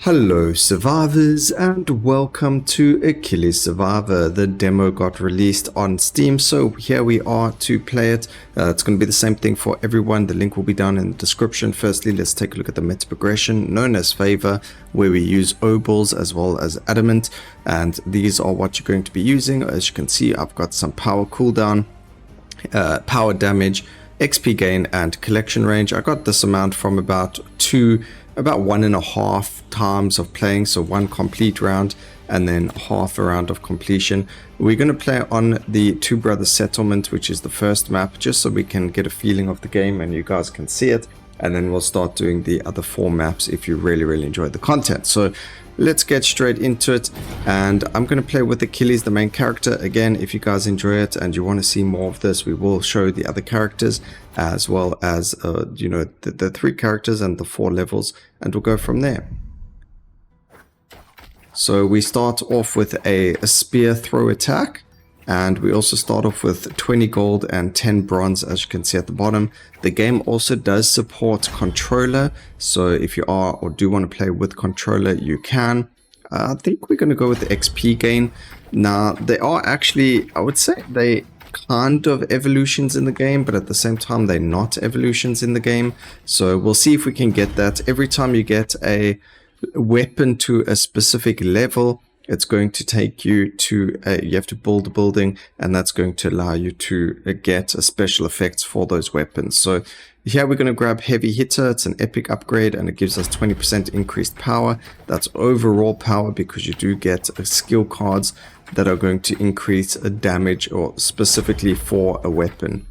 Hello survivors and welcome to Achilles Survivor. The demo got released on Steam, so here we are to play it. It's going to be the same thing for everyone. The link will be down in the description. Firstly, let's take a look at the meta progression known as Favor, where we use Obels as well as Adamant, and these are what you're going to be using. As you can see, I've got some power cooldown, power damage, XP gain and collection range. I got this amount from about 1.5 times of playing, so one complete round and then half a round of completion. We're going to play on the Two Brothers Settlement, which is the first map, just so we can get a feeling of the game and you guys can see it, and then we'll start doing the other 4 maps if you really enjoy the content. So let's get straight into it, and I'm going to play with Achilles, the main character. Again, if you guys enjoy it and you want to see more of this, we will show the other characters as well as the 3 characters and the 4 levels, and we'll go from there. So we start off with a spear throw attack, and we also start off with 20 gold and 10 bronze, as you can see at the bottom. The game also does support controller, so if you are or do want to play with controller, you can. I think we're going to go with the XP gain. Now, they are actually, I would say, they kind of evolutions in the game, but at the same time, they're not evolutions in the game. So we'll see if we can get that. Every time you get a weapon to a specific level, it's going to take you to you have to build a building, and that's going to allow you to get a special effects for those weapons. So here we're going to grab Heavy Hitter. It's an epic upgrade and it gives us 20% increased power. That's overall power, because you do get skill cards that are going to increase a damage or specifically for a weapon.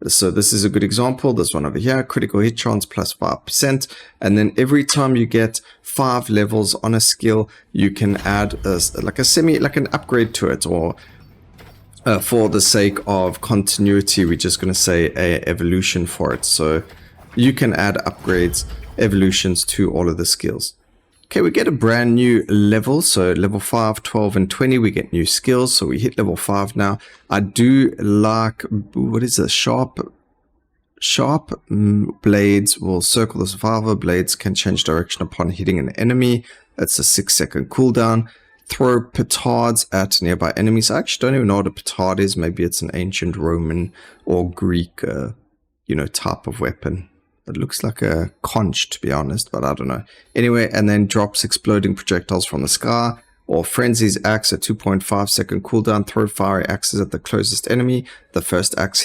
So this is a good example. This one over here, critical hit chance plus 5%. And then every time you get 5 levels on a skill, you can add like an upgrade to it, or for the sake of continuity, we're just going to say a evolution for it. So you can add upgrades, evolutions to all of the skills. Okay, we get a brand new level, so level 5, 12 and 20 we get new skills, so we hit level 5 now. I do like, what is this, sharp blades will circle the survivor. Blades can change direction upon hitting an enemy. It's a 6-second cooldown. Throw petards at nearby enemies. I actually don't even know what a petard is. Maybe it's an ancient Roman or Greek type of weapon. It looks like a conch, to be honest, but I don't know. Anyway, and then drops exploding projectiles from the sky, or Frenzy's axe, a 2.5-second cooldown. Throw fiery axes at the closest enemy. The first axe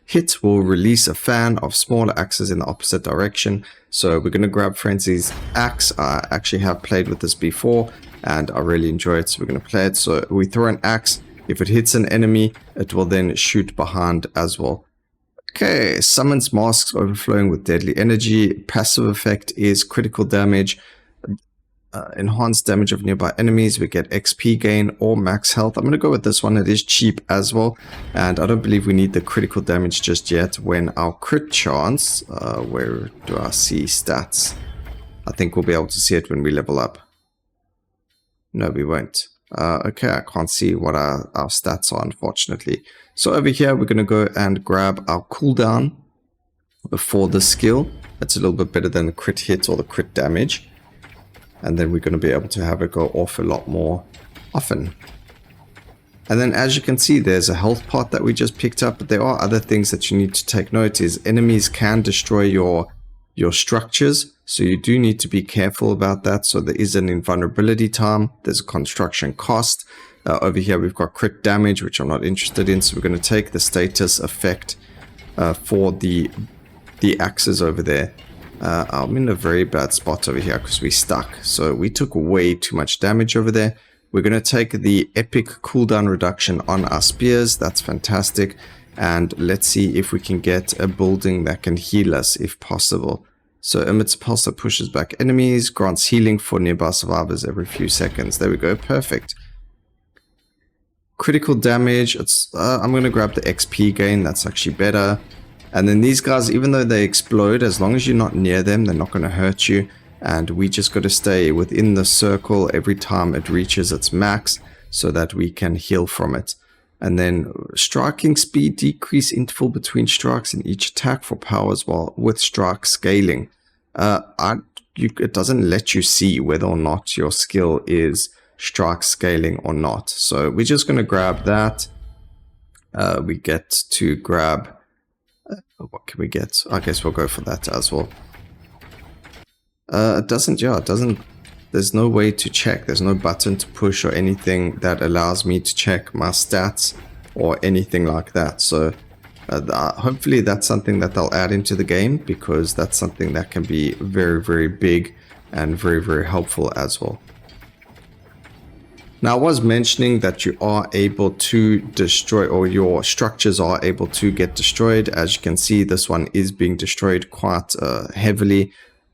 hit will release a fan of smaller axes in the opposite direction. So we're going to grab Frenzy's axe. I actually have played with this before, and I really enjoy it, so we're going to play it. So we throw an axe. If it hits an enemy, it will then shoot behind as well. Okay, summons masks overflowing with deadly energy. Passive effect is critical damage, enhanced damage of nearby enemies. We get XP gain or max health. I'm going to go with this one. It is cheap as well, and I don't believe we need the critical damage just yet. When our crit chance, where do I see stats? I think we'll be able to see it when we level up. No, we won't. Okay, I can't see what our stats are, unfortunately. So over here, we're going to go and grab our cooldown for the skill. It's a little bit better than the crit hit or the crit damage. And then we're going to be able to have it go off a lot more often. And then as you can see, there's a health pot that we just picked up, but there are other things that you need to take note is enemies can destroy your structures, so you do need to be careful about that. So there is an invulnerability time, there's a construction cost. Over here we've got crit damage, which I'm not interested in, so we're going to take the status effect for the axes over there. I'm in a very bad spot over here because we stuck, so we took way too much damage over there. We're going to take the epic cooldown reduction on our spears. That's fantastic. And let's see if we can get a building that can heal us if possible. So emits a pulse that pushes back enemies, grants healing for nearby survivors every few seconds. There we go, perfect. Critical damage, I'm going to grab the XP gain, that's actually better. And then these guys, even though they explode, as long as you're not near them, they're not going to hurt you. And we just got to stay within the circle every time it reaches its max so that we can heal from it. And then striking speed, decrease interval between strikes in each attack for powers while with strike scaling. it doesn't let you see whether or not your skill is strike scaling or not. So we're just going to grab that. We get to grab, what can we get? I guess we'll go for that as well. It doesn't, there's no way to check. There's no button to push or anything that allows me to check my stats or anything like that. So hopefully that's something that they'll add into the game, because that's something that can be very, very big and very, very helpful as well. Now, I was mentioning that you are able to destroy, or your structures are able to get destroyed. As you can see, this one is being destroyed quite heavily.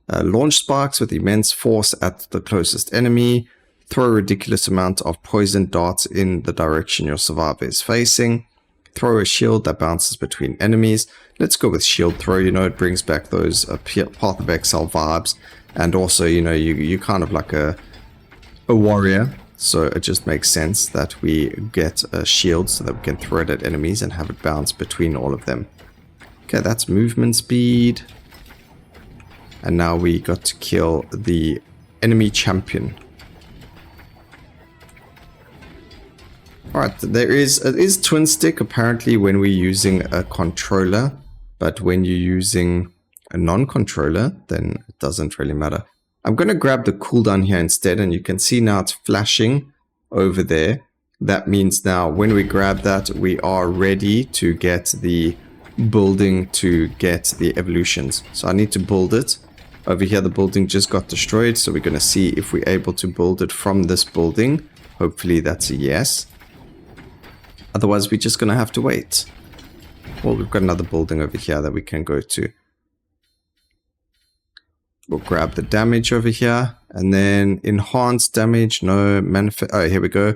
Launch sparks with immense force at the closest enemy. Throw a ridiculous amount of poison darts in the direction your survivor is facing. Throw a shield that bounces between enemies. Let's go with shield throw. You know, it brings back those Path of Exile vibes. And also, you know, you're kind of like a warrior. So it just makes sense that we get a shield so that we can throw it at enemies and have it bounce between all of them. Okay, that's movement speed. And now we got to kill the enemy champion. Alright, it is twin stick apparently when we're using a controller. But when you're using a non-controller, then it doesn't really matter. I'm going to grab the cooldown here instead, and you can see now it's flashing over there. That means now when we grab that, we are ready to get the building to get the evolutions. So I need to build it. Over here, the building just got destroyed, so we're going to see if we're able to build it from this building. Hopefully that's a yes. Otherwise, we're just going to have to wait. Well, we've got another building over here that we can go to. We'll grab the damage over here, and then enhanced damage, no manifest. Oh, here we go.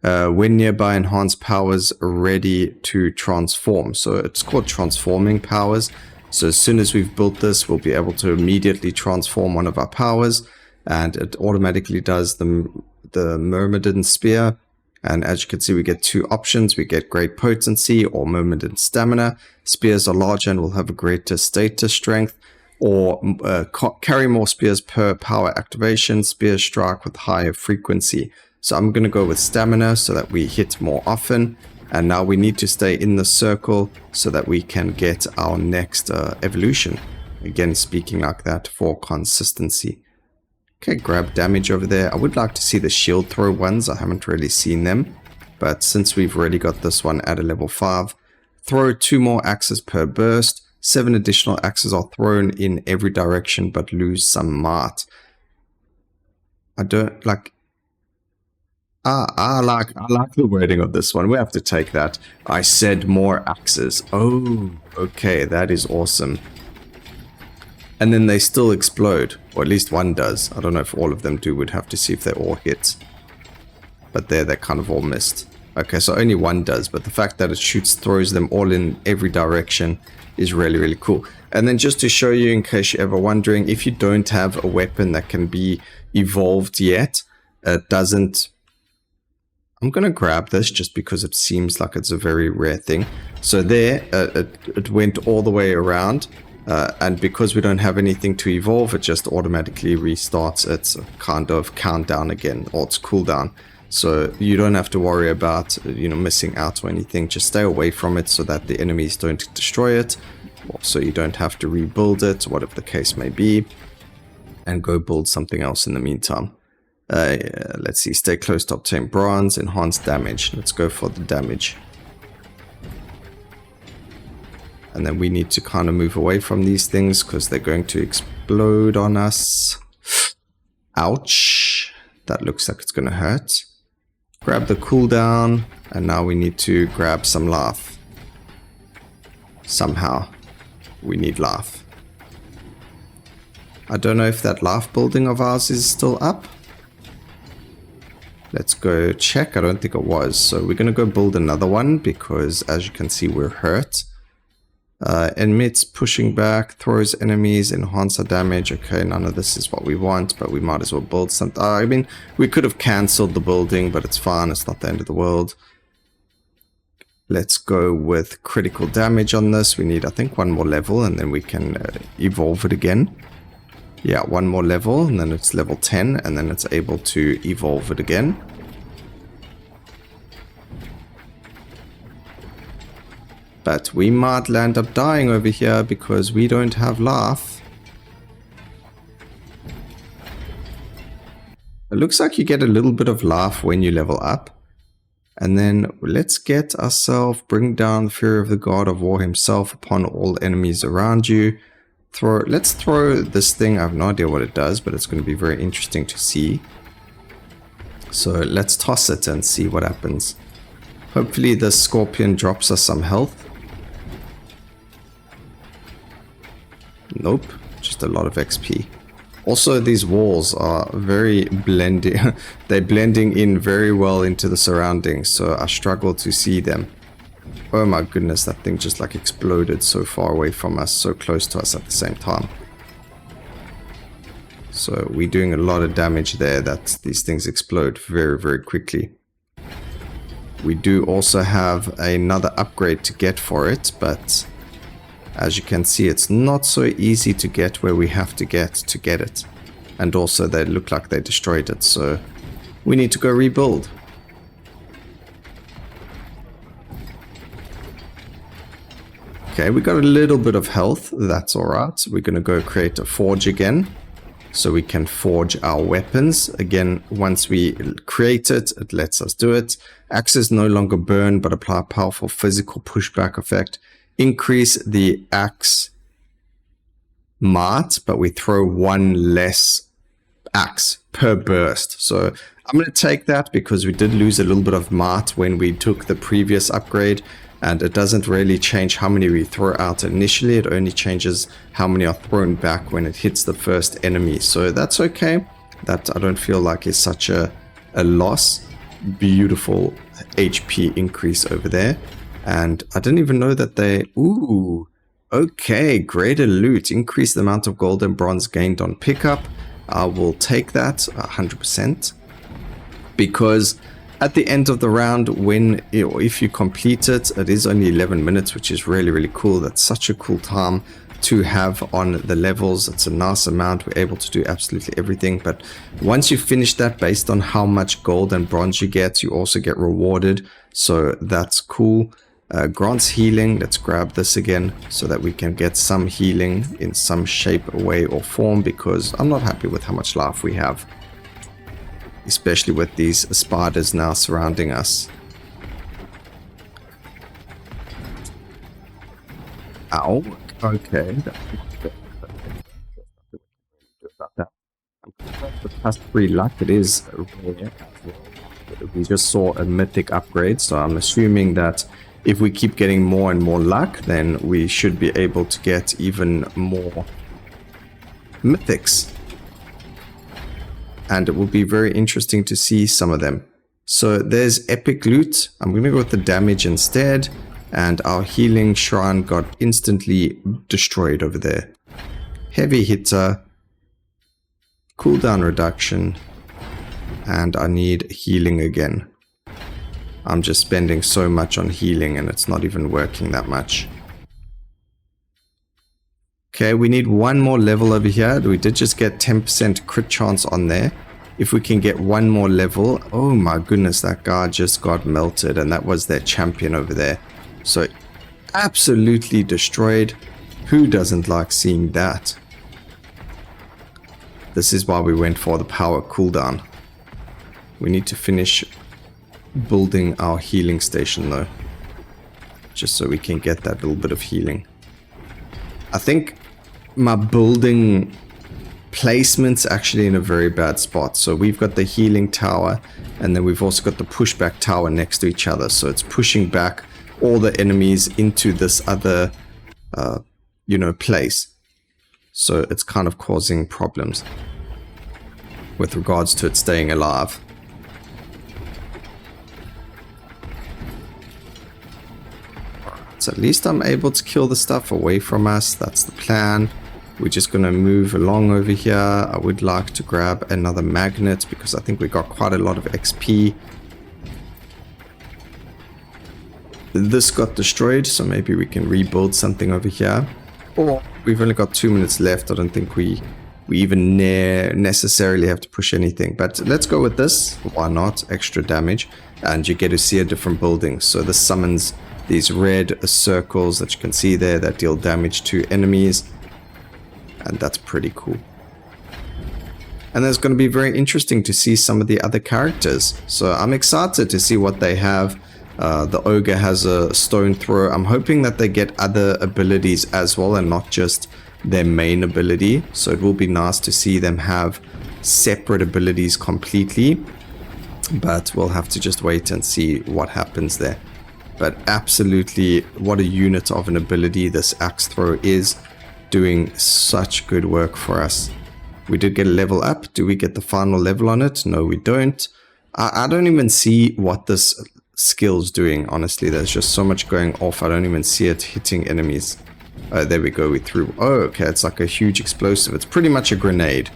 When nearby, enhanced powers are ready to transform. So it's called transforming powers. So as soon as we've built this, we'll be able to immediately transform one of our powers, and it automatically does the Myrmidon Spear. And as you can see, we get two options. We get great potency or Myrmidon Stamina. Spears are larger and will have a greater status strength. Or carry more spears per power activation. Spears strike with higher frequency. So I'm going to go with stamina so that we hit more often. And now we need to stay in the circle so that we can get our next evolution. Again, speaking like that for consistency. Okay, grab damage over there. I would like to see the shield throw ones. I haven't really seen them. But since we've already got this one at a level 5, throw 2 more axes per burst. 7 additional axes are thrown in every direction but lose some might. I don't like... I like the wording of this one. We have to take that. I said more axes. Oh, okay, that is awesome. And then they still explode, or at least one does. I don't know if all of them do. We'd have to see if they all hit. But there, they kind of all missed. Okay, so only one does, but the fact that it throws them all in every direction is really, really cool. And then just to show you, in case you're ever wondering, if you don't have a weapon that can be evolved yet, it doesn't... I'm going to grab this just because it seems like it's a very rare thing. So there, it went all the way around. And because we don't have anything to evolve, it just automatically restarts its kind of countdown again, or its cooldown. So you don't have to worry about, you know, missing out or anything. Just stay away from it so that the enemies don't destroy it. So you don't have to rebuild it, whatever the case may be. And go build something else in the meantime. Let's see, stay close to obtain bronze, enhanced damage. Let's go for the damage. And then we need to kind of move away from these things because they're going to explode on us. Ouch. That looks like it's going to hurt. Grab the cooldown. And now we need to grab some life. Somehow. We need life. I don't know if that life building of ours is still up. Let's go check. I don't think it was. So we're going to go build another one because as you can see, we're hurt. Emits, pushing back, throws enemies, enhance our damage. Okay, none of this is what we want, but we might as well build something. I mean, we could have cancelled the building, but it's fine. It's not the end of the world. Let's go with critical damage on this. We need, I think, one more level, and then we can evolve it again. Yeah, one more level, and then it's level 10, and then it's able to evolve it again. But we might land up dying over here because we don't have life. It looks like you get a little bit of life when you level up. And then let's get ourselves, bring down the fury of the god of war himself upon all enemies around you. Let's throw this thing. I have no idea what it does, but it's going to be very interesting to see. So let's toss it and see what happens. Hopefully the scorpion drops us some health. Nope, just a lot of XP. Also, these walls are very blending. They're blending in very well into the surroundings, so I struggle to see them. Oh my goodness, that thing just like exploded so far away from us, so close to us at the same time. So we're doing a lot of damage there that these things explode very, very quickly. We do also have another upgrade to get for it, but as you can see, it's not so easy to get where we have to get it. And also they look like they destroyed it, so we need to go rebuild. Okay, we got a little bit of health, that's alright. We're going to go create a forge again, so we can forge our weapons. Again, once we create it, it lets us do it. Axes no longer burn, but apply a powerful physical pushback effect. Increase the axe might, but we throw one less axe per burst. So I'm going to take that because we did lose a little bit of might when we took the previous upgrade. And it doesn't really change how many we throw out initially. It only changes how many are thrown back when it hits the first enemy. So that's okay. That I don't feel like is such a loss. Beautiful HP increase over there. And I didn't even know that they... Ooh. Okay. Greater loot. Increase the amount of gold and bronze gained on pickup. I will take that 100%. Because... at the end of the round, if you complete it, it is only 11 minutes, which is really, really cool. That's such a cool time to have on the levels. It's a nice amount. We're able to do absolutely everything. But once you finish that, based on how much gold and bronze you get, you also get rewarded. So that's cool. Grants healing. Let's grab this again so that we can get some healing in some shape, way, or form, because I'm not happy with how much life we have. Especially with these spiders now surrounding us. Ow. Okay. The plus 3 luck, it is rare. We just saw a mythic upgrade, so I'm assuming that if we keep getting more and more luck, then we should be able to get even more mythics. And it will be very interesting to see some of them. So there's epic loot. I'm going to go with the damage instead. And our healing shrine got instantly destroyed over there. Heavy hitter. Cooldown reduction. And I need healing again. I'm just spending so much on healing and it's not even working that much. Okay, we need one more level over here. We did just get 10% crit chance on there. If we can get one more level... oh my goodness, that guy just got melted. And that was their champion over there. So, absolutely destroyed. Who doesn't like seeing that? This is why we went for the power cooldown. We need to finish building our healing station though. Just so we can get that little bit of healing. I think my building placement's actually in a very bad spot. So we've got the healing tower and then we've also got the pushback tower next to each other. So it's pushing back all the enemies into this other, place. So it's kind of causing problems with regards to it staying alive. So at least I'm able to kill the stuff away from us. That's the plan. We're just going to move along over here. I would like to grab another magnet because I think we got quite a lot of XP. This got destroyed, so maybe we can rebuild something over here. Or we've only got 2 minutes left. I don't think we we even necessarily have to push anything. But let's go with this. Why not? Extra damage. And you get to see a different building. So this summons these red circles that you can see there that deal damage to enemies. And that's pretty cool. And it's going to be very interesting to see some of the other characters. So I'm excited to see what they have. The ogre has a stone throw. I'm hoping that they get other abilities as well and not just their main ability. So it will be nice to see them have separate abilities completely. But we'll have to just wait and see what happens there. But absolutely, what a unit of an ability this axe throw is, doing such good work for us. We did get a level up. Do we get the final level on it? No, we don't. I don't even see what this skill's doing, honestly. There's just so much going off. I don't even see it hitting enemies. There we go. We threw. Oh, okay. It's like a huge explosive. It's pretty much a grenade.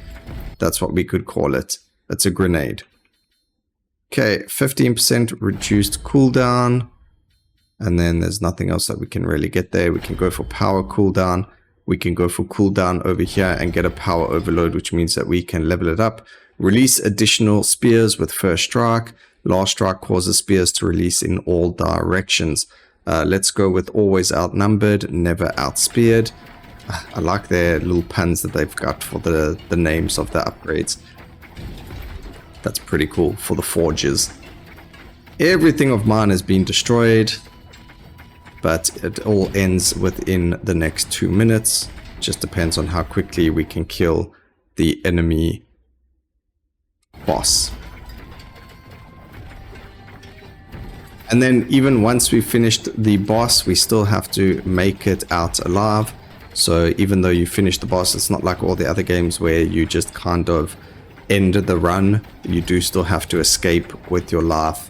That's what we could call it. It's a grenade. Okay, 15% reduced cooldown. And then there's nothing else that we can really get there. We can go for power cooldown. We can go for cooldown over here and get a power overload, which means that we can level it up. Release additional spears with first strike. Last strike causes spears to release in all directions. Let's go with always outnumbered, never outspeared. I like their little puns that they've got for the names of the upgrades. That's pretty cool for the forges. Everything of mine has been destroyed, but it all ends within the next 2 minutes. Just depends on how quickly we can kill the enemy boss. And then even once we've finished the boss, we still have to make it out alive. So even though you finish the boss, it's not like all the other games where you just kind of end the run. You do still have to escape with your life.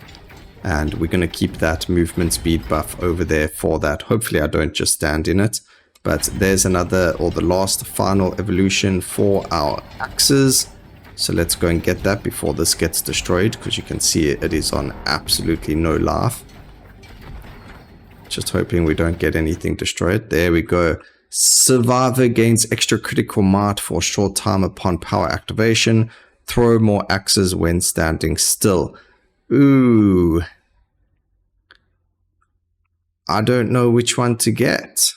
And we're going to keep that movement speed buff over there for that. Hopefully I don't just stand in it. But there's another, or the last final evolution for our axes. So let's go and get that before this gets destroyed, because you can see it is on absolutely no life. Just hoping we don't get anything destroyed. There we go. Survivor gains extra critical might for a short time upon power activation. Throw more axes when standing still. Ooh. I don't know which one to get.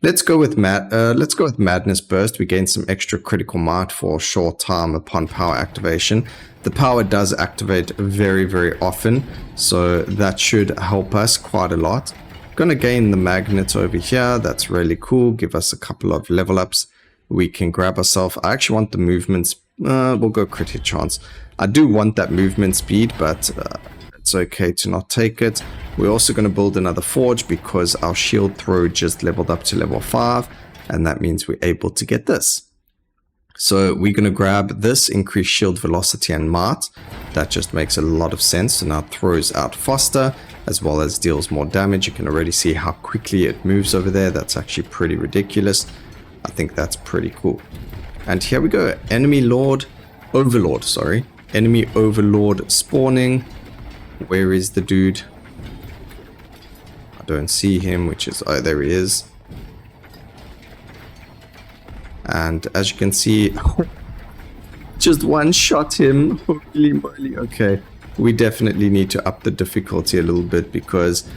Let's go with Madness Burst. We gain some extra critical might for a short time upon power activation. The power does activate very, very often, so that should help us quite a lot. Gonna gain the magnet over here. That's really cool. Give us a couple of level ups. We can grab ourselves. I actually want the movements. We'll go crit hit chance. I do want that movement speed, but it's okay to not take it. We're also going to build another forge because our shield throw just leveled up to level 5, and that means we're able to get this. So we're going to grab this, increase shield velocity and might. That just makes a lot of sense. So now it throws out faster as well as deals more damage. You can already see how quickly it moves over there. That's actually pretty ridiculous. I think that's pretty cool. And here we go. Enemy overlord, sorry. Enemy overlord spawning. Where is the dude? I don't see him, which is, oh, there he is. And as you can see, just one shot him. Holy moly. Okay, we definitely need to up the difficulty a little bit because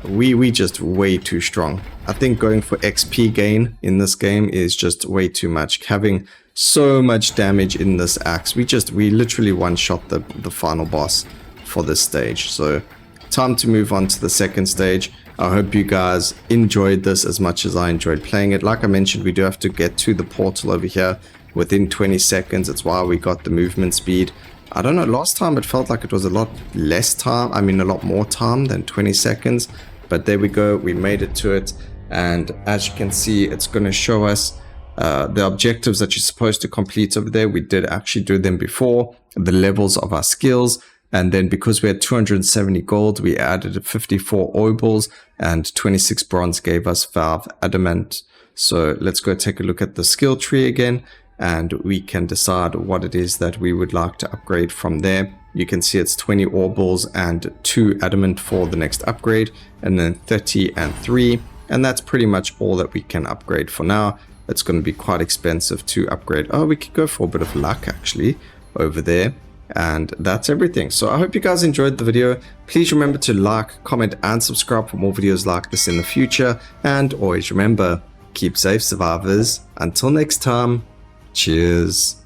we just way too strong. I think going for XP gain in this game is just way too much. Having so much damage in this axe, we literally one shot the final boss for this stage. So time to move on to the second stage. I hope you guys enjoyed this as much as I enjoyed playing it. Like I mentioned, we do have to get to the portal over here within 20 seconds. It's why we got the movement speed. I don't know, last time it felt like it was a lot less time. I mean, a lot more time than 20 seconds. But there we go. We made it to it. And as you can see, it's going to show us the objectives that you're supposed to complete over there. We did actually do them before. The levels of our skills. And then because we had 270 gold, we added 54 obols and 26 bronze gave us 5 adamant. So let's go take a look at the skill tree again, and we can decide what it is that we would like to upgrade from there. You can see it's 20 obols and 2 adamant for the next upgrade, and then 30 and 3. And that's pretty much all that we can upgrade for now. it's going to be quite expensive to upgrade. Oh, we could go for a bit of luck actually over there. And that's everything. So I hope you guys enjoyed the video. Please remember to like, comment, and subscribe for more videos like this in the future. And always remember, keep safe, survivors. Until next time, cheers.